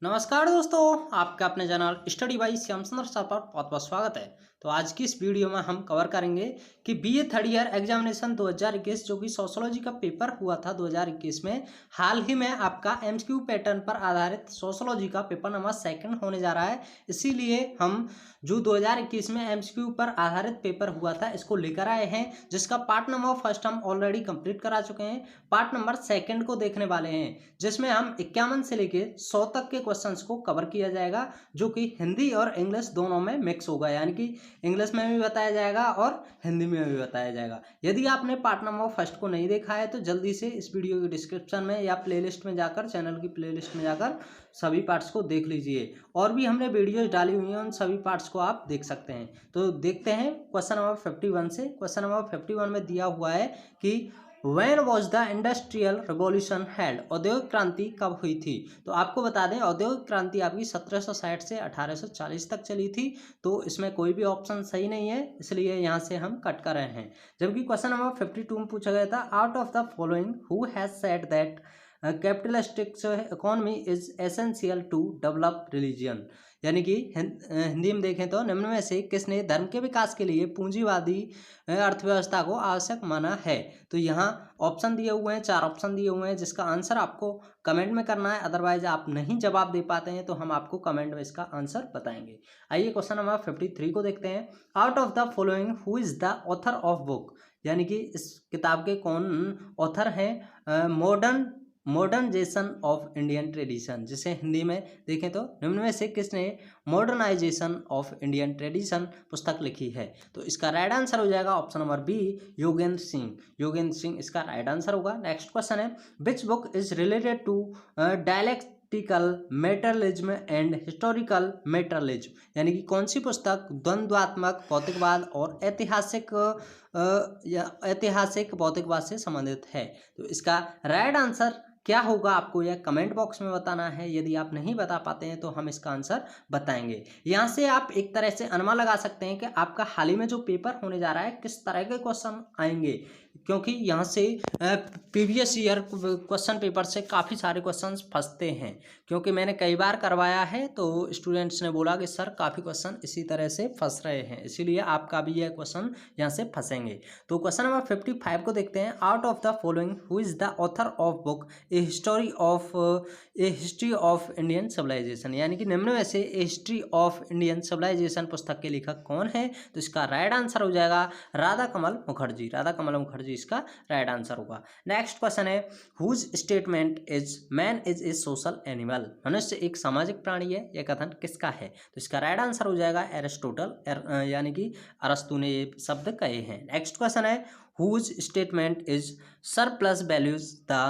नमस्कार दोस्तों, आपका अपने चैनल स्टडी बाई श्याम सुंदर सर पर बहुत बहुत स्वागत है। तो आज की इस वीडियो में हम कवर करेंगे कि बीए थर्ड ईयर एग्जामिनेशन 2021 जो कि सोशियोलॉजी का पेपर हुआ था 2021 में, हाल ही में आपका एमसीक्यू पैटर्न पर आधारित सोशियोलॉजी का पेपर नंबर 2 होने जा रहा है। इसीलिए हम जो 2021 में एमसीक्यू पर आधारित पेपर हुआ था इसको लेकर आए हैं, जिसका पार्ट नंबर फर्स्ट हम ऑलरेडी कंप्लीट करा चुके हैं। पार्ट नंबर 2 को देखने वाले हैं, जिसमें हम 51 से लेके 100 तक के क्वेश्चंस को कवर किया जाएगा, जो कि हिंदी और इंग्लिश दोनों में मिक्स होगा, यानी कि इंग्लिश में भी बताया जाएगा और हिंदी में भी बताया जाएगा। यदि आपने पार्ट नंबर फर्स्ट को नहीं देखा है तो जल्दी से इस वीडियो के डिस्क्रिप्शन में या प्लेलिस्ट में जाकर, चैनल की प्लेलिस्ट में जाकर सभी पार्ट्स को देख लीजिए। और भी हमने वीडियोज डाली हुई हैं, उन सभी पार्ट्स को आप देख सकते हैं। तो देखते हैं क्वेश्चन नंबर 51 से। क्वेश्चन नंबर 51 में दिया हुआ है कि When was the Industrial Revolution held? औद्योगिक क्रांति कब हुई थी? तो आपको बता दें, औद्योगिक क्रांति आपकी 1760 से 1840 तक चली थी। तो इसमें कोई भी ऑप्शन सही नहीं है, इसलिए यहाँ से हम कट कर रहे हैं। जबकि क्वेश्चन नंबर 52 में पूछा गया था, out of the following who has said that capitalistic economy is essential to develop religion, यानी कि हिंदी में देखें तो निम्न में से किसने धर्म के विकास के लिए पूंजीवादी अर्थव्यवस्था को आवश्यक माना है? तो यहाँ ऑप्शन दिए हुए हैं, 4 ऑप्शन दिए हुए हैं, जिसका आंसर आपको कमेंट में करना है। अदरवाइज आप नहीं जवाब दे पाते हैं तो हम आपको कमेंट में इसका आंसर बताएंगे। आइए क्वेश्चन नंबर 53 को देखते हैं। Out of the following who is the author of book, यानी कि इस किताब के कौन ऑथर हैं? मॉडर्नाइजेशन ऑफ इंडियन ट्रेडिशन, जिसे हिंदी में देखें तो निम्न में से किसने मॉडर्नाइजेशन ऑफ इंडियन ट्रेडिशन पुस्तक लिखी है? तो इसका राइट आंसर हो जाएगा option number B, Yogendra Singh. Yogendra Singh इसका राइट आंसर होगा। नेक्स्ट क्वेश्चन है, which book is related to dialectical materialism and historical materialism, यानी कि कौन सी पुस्तक द्वंद्वात्मक भौतिकवाद और ऐतिहासिक भौतिकवाद से संबंधित है? तो इसका राइट आंसर क्या होगा आपको यह कमेंट बॉक्स में बताना है। यदि आप नहीं बता पाते हैं तो हम इसका आंसर बताएंगे। यहाँ से आप एक तरह से अनुमान लगा सकते हैं कि आपका हाल ही में जो पेपर होने जा रहा है किस तरह के क्वेश्चन आएंगे, क्योंकि यहाँ से प्रीवियस ईयर क्वेश्चन पेपर से काफ़ी सारे क्वेश्चंस फंसते हैं। क्योंकि मैंने कई बार करवाया है तो स्टूडेंट्स ने बोला कि सर काफ़ी क्वेश्चन इसी तरह से फंस रहे हैं, इसीलिए आपका भी यह क्वेश्चन यहाँ से फंसेंगे। तो क्वेश्चन नंबर 55 को देखते हैं। Out of the following who is the author of book a history of Indian civilization, यानी कि निम्न में से a history of Indian civilization पुस्तक के लेखक कौन है? तो इसका राइट आंसर हो जाएगा राधा कमल मुखर्जी। राधा कमल मुखर्जी इसका राइट आंसर होगा। नेक्स्ट क्वेश्चन है, whose statement is man is a social animal, मनुष्य एक सामाजिक प्राणी है, यह कथन किसका है? तो इसका राइट आंसर हो जाएगा एरिस्टोटल, यानी कि अरस्तु ने ये शब्द कहे हैं। नेक्स्ट क्वेश्चन है, whose statement is surplus values the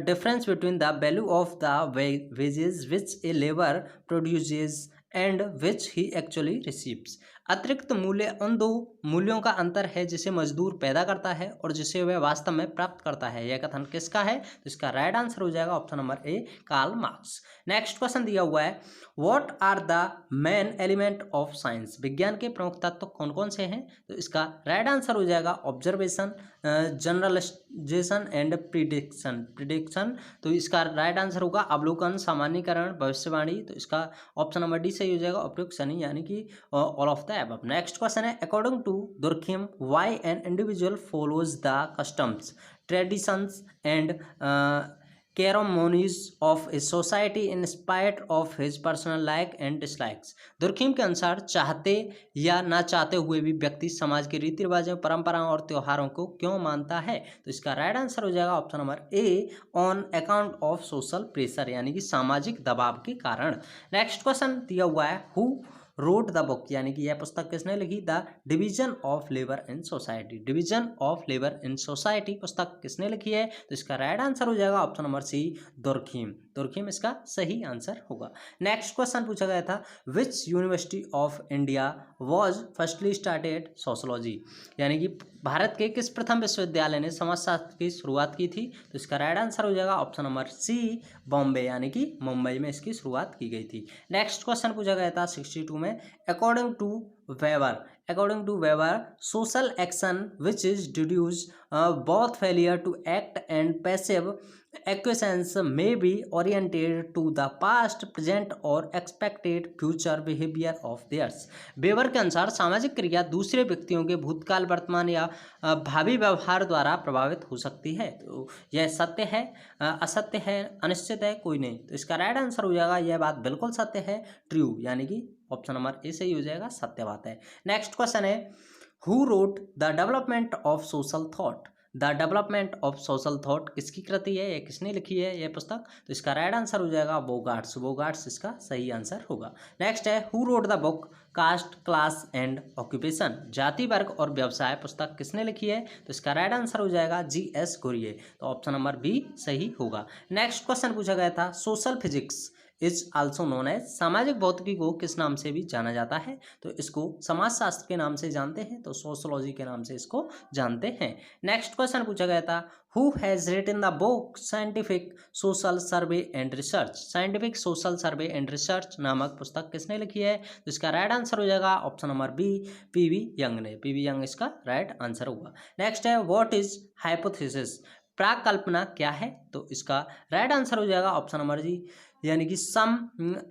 difference between the value of the wages which a labor produces and which he actually receives, अतिरिक्त मूल्य उन दो मूल्यों का अंतर है जिसे मजदूर पैदा करता है और जिसे वह वास्तव में प्राप्त करता है, यह कथन किसका है? तो इसका राइट आंसर हो जाएगा option number A, Karl Marx. Next question दिया हुआ है, what are the main element of science, विज्ञान के प्रमुख तत्व कौन कौन से हैं? तो इसका राइट आंसर हो जाएगा ऑब्जर्वेशन, जनरलाइजेशन एंड प्रिडिक्शन। तो इसका राइट आंसर होगा अवलोकन, सामान्यीकरण, भविष्यवाणी। तो इसका ऑप्शन नंबर डी सही हो जाएगा, उपयुक्त सनी, यानी कि all of the above. Next question है, according to Durkheim, why an individual follows the customs, traditions and ceremonies of a society in spite of his personal like and dislikes. Durkheim के अनुसार चाहते या ना चाहते हुए भी व्यक्ति समाज के रीति रिवाजों, परंपराओं और त्योहारों को क्यों मानता है? तो इसका राइट आंसर हो जाएगा option number A, on account of social pressure, यानी कि सामाजिक दबाव के कारण। नेक्स्ट क्वेश्चन दिया हुआ है, हु रोट द बुक, यानी कि यह पुस्तक किसने लिखी? The division of labour in society, division of labour in society पुस्तक किसने लिखी है? तो इसका राइट आंसर हो जाएगा ऑप्शन नंबर सी, दुर्खीम। दुर्खीम इसका सही आंसर होगा। नेक्स्ट क्वेश्चन पूछा गया था, which university of India was firstly started sociology, यानी कि भारत के किस प्रथम विश्वविद्यालय ने समाजशास्त्र की शुरुआत की थी? तो इसका राइट आंसर हो जाएगा ऑप्शन नंबर सी, बॉम्बे, यानी कि मुंबई में इसकी शुरुआत की गई थी। नेक्स्ट क्वेश्चन पूछा गया था 62 में, according to Weber social action which is deduce both failure to act and passive equations may be oriented to the past, present और expected future behavior of theirs। Weber के अनुसार सामाजिक क्रिया दूसरे व्यक्तियों के भूतकाल, वर्तमान या भावी व्यवहार द्वारा प्रभावित हो सकती है। तो यह सत्य है, असत्य है, अनिश्चित है, कोई नहीं। तो इसका राइट आंसर हो जाएगा यह बात बिल्कुल सत्य है, ट्रू, यानी कि ऑप्शन नंबर ए सही हो जाएगा, सत्य बात है। नेक्स्ट क्वेश्चन है, who wrote the development of social thought. The development of social thought किसकी कृति है, ये किसने लिखी है ये पुस्तक? तो इसका राइट आंसर हो जाएगा बोगार्ट्स। बोगार्ट्स इसका सही आंसर होगा। नेक्स्ट है, who wrote the book caste class and occupation. जाति, वर्ग और व्यवसाय पुस्तक किसने लिखी है? तो इसका राइट आंसर हो जाएगा G.S. घुरिये। तो ऑप्शन नंबर बी सही होगा। नेक्स्ट क्वेश्चन पूछा गया था, social physics is also known as. सामाजिक भौतिकी को किस नाम से भी जाना जाता है? तो इसको समाजशास्त्र के नाम से जानते हैं, तो सोशोलॉजी के नाम से इसको जानते हैं। नेक्स्ट क्वेश्चन पूछा गया था, who has written the book scientific social survey and research. Scientific social survey and research नामक पुस्तक किसने लिखी है? तो इसका राइट आंसर हो जाएगा option number B, P.V. Young ने। P.V. यंग इसका राइट आंसर होगा। नेक्स्ट है, व्हाट इज हाइपोथेसिस। प्राक कल्पना क्या है? तो इसका राइट आंसर हो जाएगा ऑप्शन नंबर जी, यानी कि सम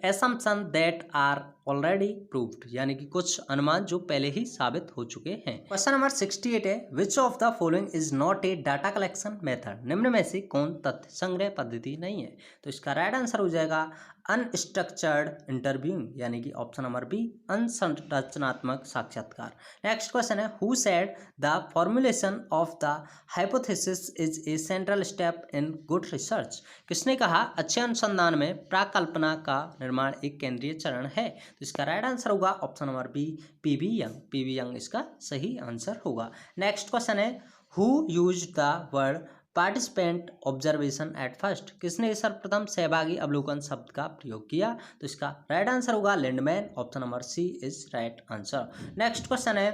एसम्पशन दैट आर ऑलरेडी प्रूव्ड, यानी कि कुछ अनुमान जो पहले ही साबित हो चुके हैं। क्वेश्चन नंबर 68 है, which of the following is not a data collection method. निम्न में से कौन तथ्य संग्रह पद्धति नहीं है? तो इसका राइट आंसर हो जाएगा अनस्ट्रक्चर्ड इंटरव्यूइंग, यानी कि ऑप्शन नंबर बी, अनसंरचनात्मक साक्षात्कार। नेक्स्ट क्वेश्चन है, who said the formulation of the hypothesis is a central step in good research. किसने कहा अच्छे अनुसंधान में प्राकल्पना का निर्माण एक केंद्रीय चरण है? तो इसका राइट आंसर होगा option number B, P.V. Young. P.V. Young इसका सही आंसर होगा। नेक्स्ट क्वेश्चन है, who used the word participant observation at first. किसने सर्वप्रथम सहभागी अवलोकन शब्द का प्रयोग किया? तो इसका राइट आंसर होगा Lindeman. Option number C is right answer. Next question है,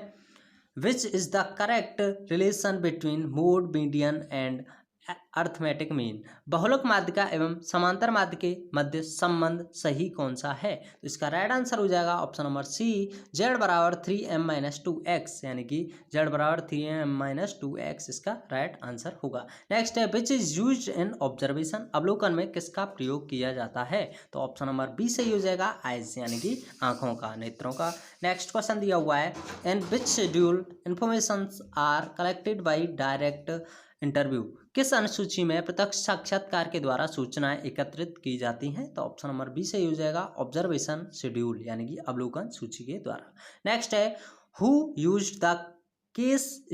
which is the correct relation between mode, median and arithmetic mean. बहुलक माध्यिका एवं समांतर माध्य के मध्य संबंध सही कौन सा है? तो इसका राइट आंसर हो जाएगा ऑप्शन नंबर सी, z बराबर 3m-2x, यानी कि z बराबर 3m-2x इसका राइट आंसर होगा। नेक्स्ट है, which is used in observation. अवलोकन में किसका प्रयोग किया जाता है? तो ऑप्शन नंबर बी सही हो जाएगा, आइज, यानी कि आंखों का, नेत्रों का। नेक्स्ट क्वेश्चन दिया हुआ है, in which schedule information are collected by direct interview. किस अनुसूची में प्रत्यक्ष साक्षात्कार के द्वारा सूचनाएं एकत्रित की जाती हैं? तो ऑप्शन नंबर बी सही हो जाएगा, ऑब्जर्वेशन शेड्यूल, यानी कि अवलोकन सूची के द्वारा। नेक्स्ट है, who used the case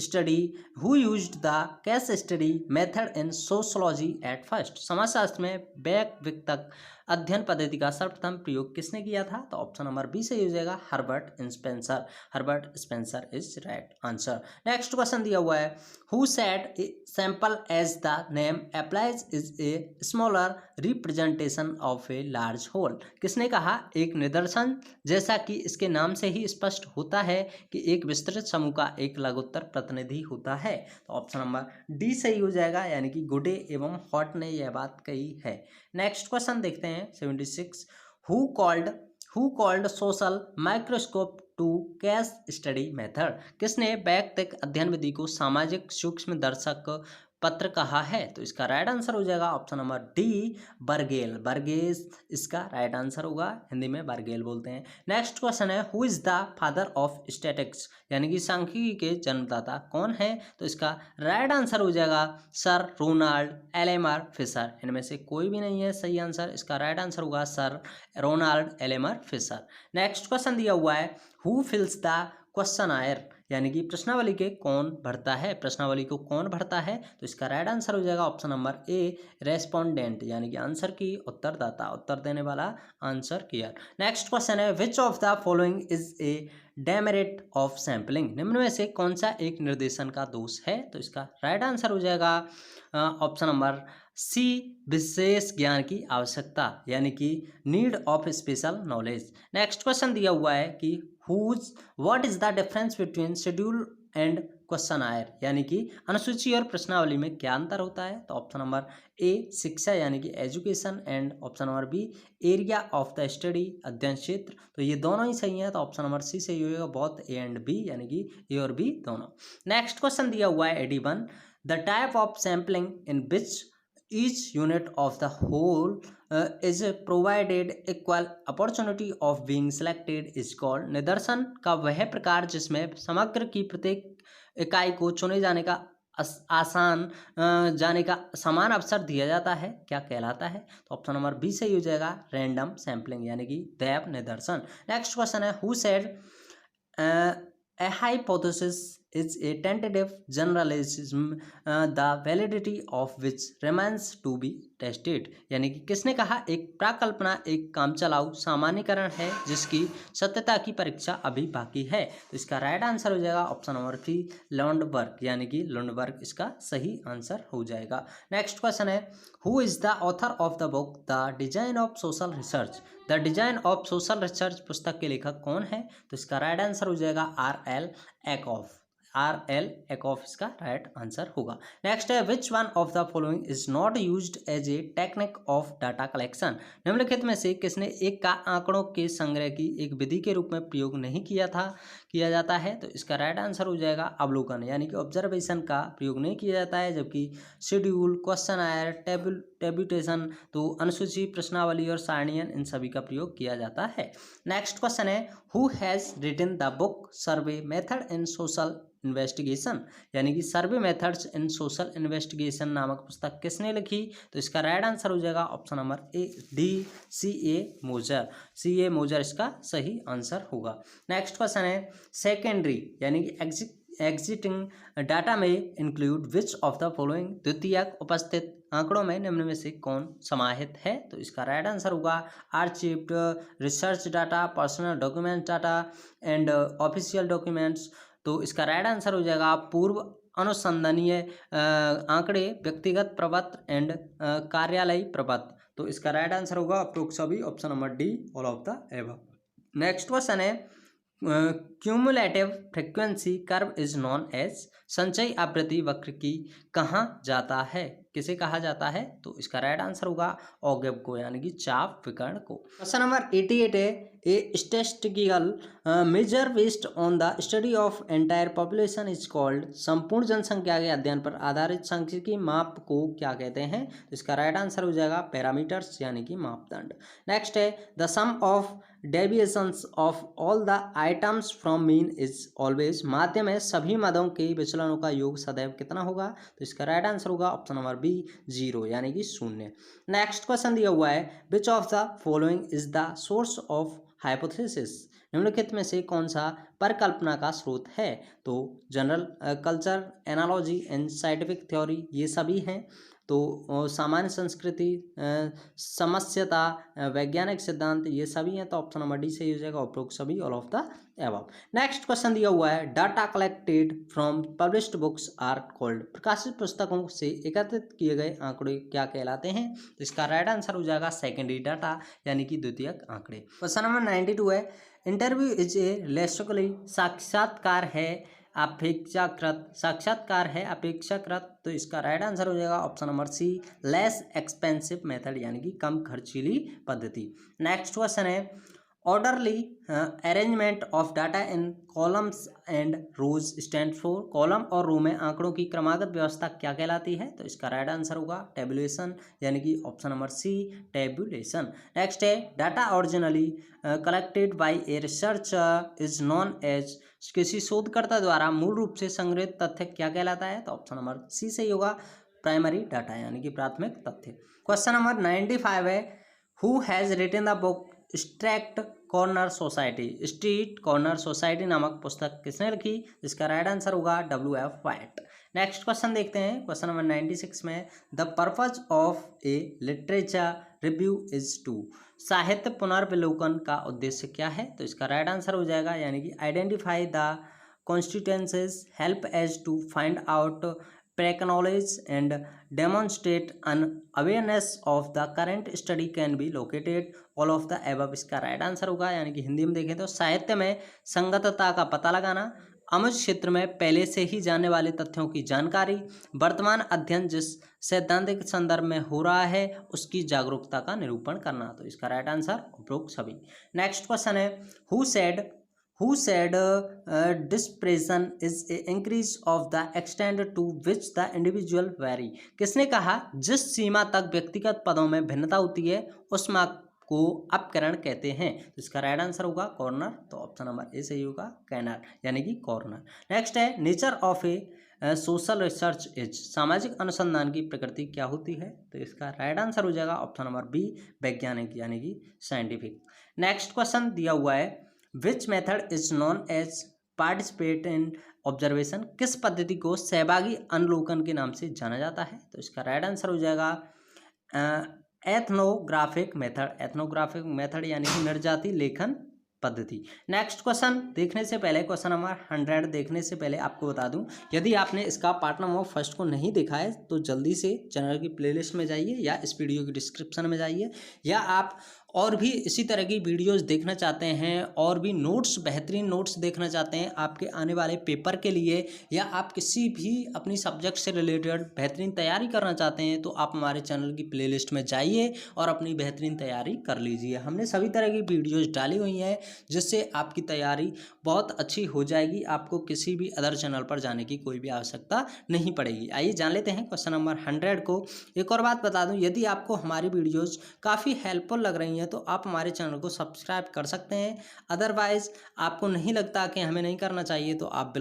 study method in sociology at first. समाजशास्त्र में व्यक्तिगत अध्ययन पद्धति का सर्वप्रथम प्रयोग किसने किया था? तो ऑप्शन नंबर बी सही हो जाएगा, Herbert Spencer. Herbert Spencer is right answer. Next question दिया हुआ है, who said sample as the name applies is a smaller representation of a large whole. किसने कहा एक निदर्शन जैसा कि इसके नाम से ही स्पष्ट होता है कि एक विस्तृत समूह का एक लघुत्तर प्रतिनिधि होता है? तो ऑप्शन नंबर डी सही हो जाएगा, यानी कि गुडे एवं हॉट ने यह बात कही है। नेक्स्ट क्वेश्चन देखते हैं 76, who called social microscope to case study method. किसने वैयक्तिक अध्ययन विधि को सामाजिक सूक्ष्म दर्शक पत्र कहा है? तो इसका राइट आंसर हो जाएगा ऑप्शन नंबर डी, बर्गेल। बर्गेस इसका राइट आंसर होगा, हिंदी में बर्गेल बोलते हैं। नेक्स्ट क्वेश्चन है, who is the father of statics, यानी कि सांख्यिकी के जन्मदाता कौन है? तो इसका राइट आंसर हो जाएगा सर रोनाल्ड एलेमर फिशर। इनमें से कोई भी नहीं है सही आंसर, इसका राइट आंसर होगा sir Ronald Aylmer Fisher. Next question दिया हुआ है, हु फिल्स द क्वेश्चनायर, यानी कि प्रश्नावली के कौन भरता है, प्रश्नावली को कौन भरता है? तो इसका राइट आंसर हो जाएगा ऑप्शन नंबर ए, रेस्पोंडेंट, यानी कि आंसर की उत्तरदाता, उत्तर देने वाला, आंसर कियर। नेक्स्ट क्वेश्चन है, which of the following is a demerit of sampling. निम्न में से कौन सा एक निर्देशन का दोष है? तो इसका राइट आंसर हो जाएगा ऑप्शन नंबर सी, विशेष ज्ञान की आवश्यकता, यानी कि need of special knowledge. Next question दिया हुआ है कि what is the difference between schedule and questionnaire, यानी कि अनुसूची और प्रश्नावली में क्या अंतर होता है? तो ऑप्शन नंबर ए, शिक्षा, यानी कि education, and option number B, area of the study, अध्ययन क्षेत्र। तो ये दोनों ही सही है, तो ऑप्शन नंबर सी सही होगा, बोथ ए एंड बी, यानी कि ए और बी दोनों। नेक्स्ट क्वेश्चन दिया हुआ है 81, the type of sampling in which each unit of the whole is provided equal opportunity of being selected is called। निदर्शन का वह प्रकार जिसमें समग्र की प्रत्येक इकाई को चुने जाने का आसान जाने का समान अवसर दिया जाता है, क्या कहलाता है? तो ऑप्शन नंबर बी सही हो जाएगा, रैंडम सैम्पलिंग यानी कि दैव निदर्शन। नेक्स्ट क्वेश्चन है, who said a hypothesis is a tentative generalism the validity of which remains to be tested। यानी कि किसने कहा एक प्राकल्पना एक कामचलाऊ सामान्यकरण है जिसकी सत्यता की परीक्षा अभी बाकी है। तो इसका राइट आंसर हो जाएगा ऑप्शन नंबर 3 लुंडबर्ग, यानी कि लुंडबर्ग इसका सही आंसर हो जाएगा। नेक्स्ट क्वेश्चन है, who is the author of the book the design of social research. The design of social research पुस्तक के लेखक कौन है? तो इसका राइट आंसर हो जाएगा R.L. एकॉफ। R.L. एकॉफ इसका राइट आंसर होगा। नेक्स्ट है, which one of the following is not used as a technique of data collection. निम्नलिखित में से किसने एक का आंकड़ों के संग्रह की एक विधि के रूप में प्रयोग नहीं किया जाता है? तो इसका राइट आंसर हो जाएगा अवलोकन, यानी कि ऑब्जर्वेशन का प्रयोग नहीं किया जाता है, जबकि शेड्यूल, क्वेश्चन आयर, टेब्यूटेशन तो अनुसूची, प्रश्नावली और सारणियन इन सभी का प्रयोग किया जाता है। नेक्स्ट क्वेश्चन है, who has written the book survey method in social investigation. यानी कि survey methods in social investigation नामक पुस्तक किसने लिखी? तो इसका राइट आंसर हो जाएगा ऑप्शन नंबर डी C.A. मोजर। C.A. मोजर इसका सही आंसर होगा। नेक्स्ट क्वेश्चन है, सेकेंडरी यानी कि एग्जिटिंग डाटा में include which of the following. द्वितीयक उपस्थित आंकड़ों में निम्न में से कौन समाहित है? तो इसका राइट आंसर होगा archived, research data, personal document data and official documents. तो इसका राइट आंसर हो जाएगा पूर्व अनुसंधानीय आंकड़े, व्यक्तिगत प्रपत्र एंड कार्यालयी प्रपत्र। तो इसका राइट आंसर होगा उपरोक्त सभी, option number D all of the above. Next question है, cumulative frequency curve is known as. संचयी आवृत्ति वक्र की कहाँ जाता है, किसे कहा जाता है? तो इसका राइट आंसर होगा ऑगेव को, यानी कि चाप विकर्ण को। क्वेश्चन नंबर 88 है, a statistical measure based on the study of entire population is called. संपूर्ण जनसंख्या के अध्ययन पर आधारित सांख्यिकी माप को क्या कहते हैं? तो इसका राइट आंसर हो जाएगा पैरामीटर्स, यानी कि मापदंड। नेक्स्ट है, the sum of deviations of all the items from mean is always. माध्य में सभी मदों के विचलनों का योग सदैव कितना होगा? तो इसका राइट आंसर होगा ऑप्शन नंबर बी 0, यानी कि 0। नेक्स्ट क्वेश्चन दिया हुआ है, which of the following is the source of hypothesis. निम्नलिखित में से कौन सा परिकल्पना का स्रोत है? तो general culture, analogy and scientific theory ये सभी हैं। तो सामान्य संस्कृति, समस्यता, वैज्ञानिक सिद्धांत ये सभी हैं। तो ऑप्शन नंबर डी सही हो जाएगा, उपरोक्त सभी all of the above. Next question दिया हुआ है, data collected from published books are called. प्रकाशित पुस्तकों से एकत्रित किए गए आंकड़े क्या कहलाते हैं? तो इसका राइट आंसर हो जाएगा सेकेंडरी डाटा, यानी कि द्वितीयक आंकड़े। क्वेश्चन नंबर 92 है, इंटरव्यू इज ए लेस्टिकली। साक्षात्कार है अपेक्षाकृत, साक्षात्कार है अपेक्षाकृत। तो इसका राइट आंसर हो जाएगा option number C less expensive method, यानी कि कम खर्चीली पद्धति। नेक्स्ट क्वेश्चन है, orderly arrangement of data in columns and rows stand for. Column और रो में आंकड़ों की क्रमागत व्यवस्था क्या कहलाती है? तो इसका राइट आंसर होगा टेबुलेशन, यानी कि option number C tabulation. Next है, data originally collected by a research is known as. किसी शोधकर्ता द्वारा मूल रूप से संग्रहित तथ्य क्या कहलाता है? तो ऑप्शन नंबर सी सही होगा, प्राइमरी डाटा, यानी कि प्राथमिक तथ्य। क्वेश्चन नंबर 95 है, who has written the book street corner society. Street corner society नामक पुस्तक किसने लिखी? इसका राइट आंसर होगा W.F. वाइट। नेक्स्ट क्वेश्चन देखते हैं, क्वेश्चन नंबर 96 में, the purpose of a literature review is to. साहित्य पुनर्विलोकन का उद्देश्य क्या है? तो इसका राइट आंसर हो जाएगा, यानी कि identify the constituencies, help as to find out pre-knowledge and demonstrate an awareness of the current study can be located all of the above। इसका राइट आंसर होगा, यानी कि हिंदी में देखें तो साहित्य में संगतता का पता लगाना, अमुज क्षेत्र में पहले से ही जाने वाले तथ्यों की जानकारी, वर्तमान अध्ययन जिस सैद्धांतिक संदर्भ में हो रहा है उसकी जागरूकता का निरूपण करना। तो इसका राइट आंसर उपरोक्त सभी। नेक्स्ट क्वेश्चन है, who said who said dispersion is a increase of the extent to which the individual vary. किसने कहा जिस सीमा तक व्यक्तिगत पदों में भिन्नता होती है उस मार्ग को अपकरण कहते हैं। तो इसका राइट आंसर होगा कॉर्नर। तो ऑप्शन नंबर ए सही होगा, कैनर यानी कि कॉर्नर। नेक्स्ट है nature of A social research is. सामाजिक अनुसंधान की प्रकृति क्या होती है? तो इसका राइट आंसर हो जाएगा ऑप्शन नंबर बी, वैज्ञानिक यानी कि साइंटिफिक। नेक्स्ट क्वेश्चन दिया हुआ है which method is known as participate in observation. किस पद्धति को सहभागी अनुलोकन के नाम से जाना जाता है? तो इसका राइट आंसर हो जाएगा एथनोग्राफिक मेथड। एथनोग्राफिक मेथड यानी कि निर्जाति लेखन पद्धति। नेक्स्ट क्वेश्चन देखने से पहले, क्वेश्चन नंबर 100 देखने से पहले आपको बता दूं, यदि आपने इसका पार्ट नंबर फर्स्ट को नहीं देखा है तो जल्दी से चैनल की प्लेलिस्ट में जाइए या इस वीडियो की डिस्क्रिप्शन में जाइए, या आप और भी इसी तरह की वीडियोस देखना चाहते हैं और भी नोट्स, बेहतरीन नोट्स देखना चाहते हैं आपके आने वाले पेपर के लिए, या आप किसी भी अपनी सब्जेक्ट से रिलेटेड बेहतरीन तैयारी करना चाहते हैं, तो आप हमारे चैनल की प्लेलिस्ट में जाइए और अपनी बेहतरीन तैयारी कर लीजिए। हमने सभी तरह की वीडियोज़ डाली हुई हैं जिससे आपकी तैयारी बहुत अच्छी हो जाएगी। आपको किसी भी अदर चैनल पर जाने की कोई भी आवश्यकता नहीं पड़ेगी। आइए जान लेते हैं क्वेश्चन नंबर 100 को। एक और बात बता दूं, यदि आपको हमारी वीडियोज़ काफ़ी हेल्पफुल लग रही हैं तो आप हमारे चैनल को सब्सक्राइब कर सकते हैं। अदरवाइज आपको नहीं लगता कि हमें नहीं करना चाहिए तो आप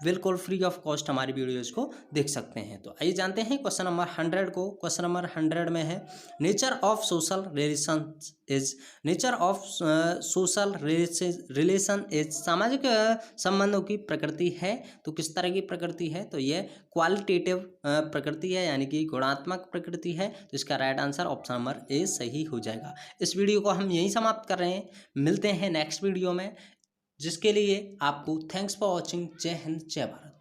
बिल्कुल फ्री ऑफ कॉस्ट हमारी वीडियोज़ को देख सकते हैं। तो आइए जानते हैं क्वेश्चन नंबर 100 को। क्वेश्चन नंबर 100 में है nature of social relation is. Nature of social relation is सामाजिक संबंधों की प्रकृति है। तो किस तरह की प्रकृति है? तो ये क्वालिटेटिव प्रकृति है यानी कि गुणात्मक प्रकृति है। तो इसका राइट आंसर ऑप्शन नंबर ए सही हो जाएगा। इस वीडियो को हम यहीं समाप्त कर रहे हैं, मिलते हैं नेक्स्ट वीडियो में, जिसके लिए आपको थैंक्स फॉर वॉचिंग। जय हिंद, जय भारत।